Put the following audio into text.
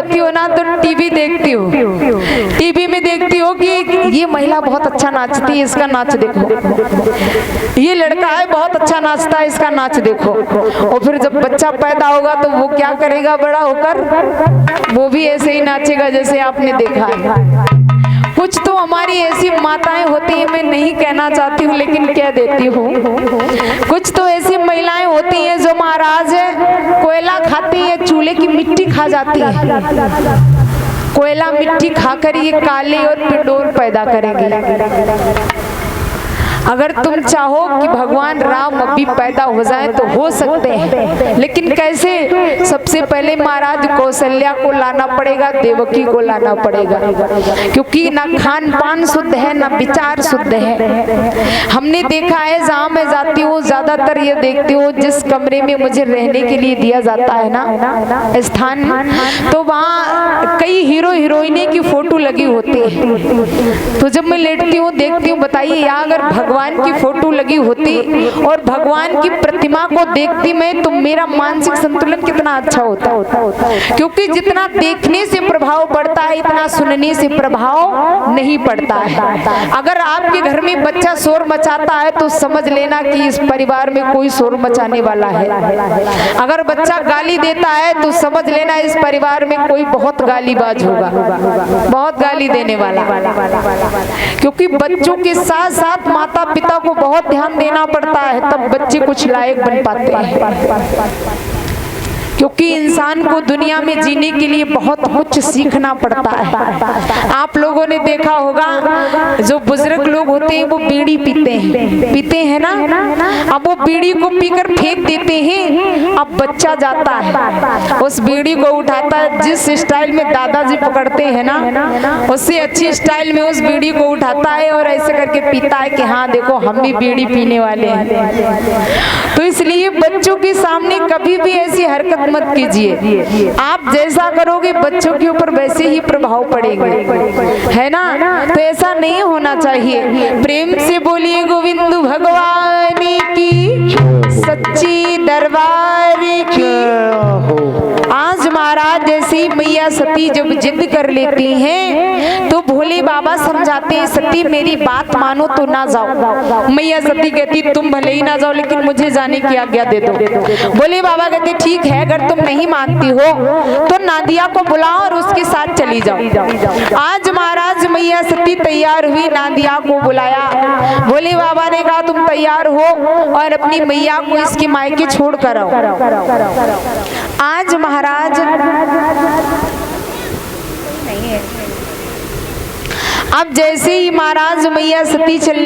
होती हो ना तो टीवी देखती हो, टीवी में देखती हो कि ये महिला बहुत अच्छा नाचती है, इसका नाच देखो, ये लड़का है बहुत अच्छा नाचता है, इसका नाच देखो। और फिर जब बच्चा पैदा होगा तो वो क्या करेगा बड़ा होकर? वो भी ऐसे ही नाचेगा जैसे आपने देखा है। कुछ तो हमारी ऐसी माताएं होती हैं, मैं नहीं कहना चाहती हूँ लेकिन कह देती हूँ, कुछ तो ऐसी महिलाएं होती हैं जो महाराज कोयला खाती है, चूल्हे की मिट्टी खा जाती है, कोयला मिट्टी खाकर ये काले और पिंडोर पैदा करेंगे। अगर तुम चाहो कि भगवान राम अभी पैदा हो जाए तो हो सकते हैं, लेकिन कैसे? सबसे पहले महाराज कौशल्या को लाना पड़ेगा, देवकी को लाना पड़ेगा, क्योंकि ना खान पान शुद्ध है ना विचार शुद्ध है। हमने देखा है जहाँ मैं जाती हूँ ज्यादातर ये देखती हूँ, जिस कमरे में मुझे रहने के लिए दिया जाता है ना स्थान, तो वहाँ कई हीरो हीरोइने की फोटो लगी होती है। तो जब मैं लेटती हूँ देखती हूँ, बताइए यहाँ अगर भगवान की फोटो लगी होती और भगवान की प्रतिमा को देखती मैं, तो मेरा मानसिक संतुलन कितना अच्छा होता। क्योंकि जितना देखने से प्रभाव पड़ता है इतना सुनने से प्रभाव नहीं पड़ता है। अगर आपके घर में बच्चा शोर मचाता है तो समझ लेना कि इस परिवार में कोई शोर मचाने वाला है। अगर बच्चा गाली देता है तो समझ लेना इस परिवार में कोई बहुत गालीबाज होगा, बहुत गाली देने वाला। क्योंकि बच्चों के साथ साथ माता पिता को बहुत ध्यान देना पड़ता है, तब बच्चे कुछ लायक बन पाते हैं। क्योंकि इंसान को दुनिया में जीने के लिए बहुत कुछ सीखना पड़ता है। आप लोगों ने देखा होगा जो बुजुर्ग लोग होते हैं वो बीड़ी पीते हैं ना, अब वो बीड़ी को पीकर फेंक देते हैं। अब बच्चा जाता है उस बीड़ी को उठाता है, जिस स्टाइल में दादाजी पकड़ते हैं ना उससे अच्छी स्टाइल में उस बीड़ी को उठाता है और ऐसे करके पीता है कि हाँ देखो हम भी बीड़ी पीने वाले हैं। तो इसलिए बच्चों के सामने कभी भी ऐसी हरकत मत कीजिए। आप जैसा करोगे बच्चों के ऊपर वैसे ही प्रभाव पड़ेंगे, है ना? तो ऐसा नहीं होना चाहिए। प्रेम से बोलिए गोविंद भगवान की, सच्ची दरबार की। आज महाराज जैसी मैया सती जब जिद कर लेती हैं तो भोले बाबा समझाते हैं, सती मेरी बात मानो तो ना जाओ। मैया सती कहती तुम भले ही ना जाओ लेकिन मुझे जाने की आज्ञा दे दो। भोले बाबा कहते ठीक है, अगर तुम नहीं मानती हो तो नादिया को बुलाओ और उसके साथ चली जाओ। आज महाराज मैया सती तैयार हुई, नादिया को बुलाया। भोले बाबा ने कहा तुम तैयार हो और अपनी मैया को इसके मायके छोड़ कर आओ। आज महाराज अब जैसे ही महाराज मैया सती चल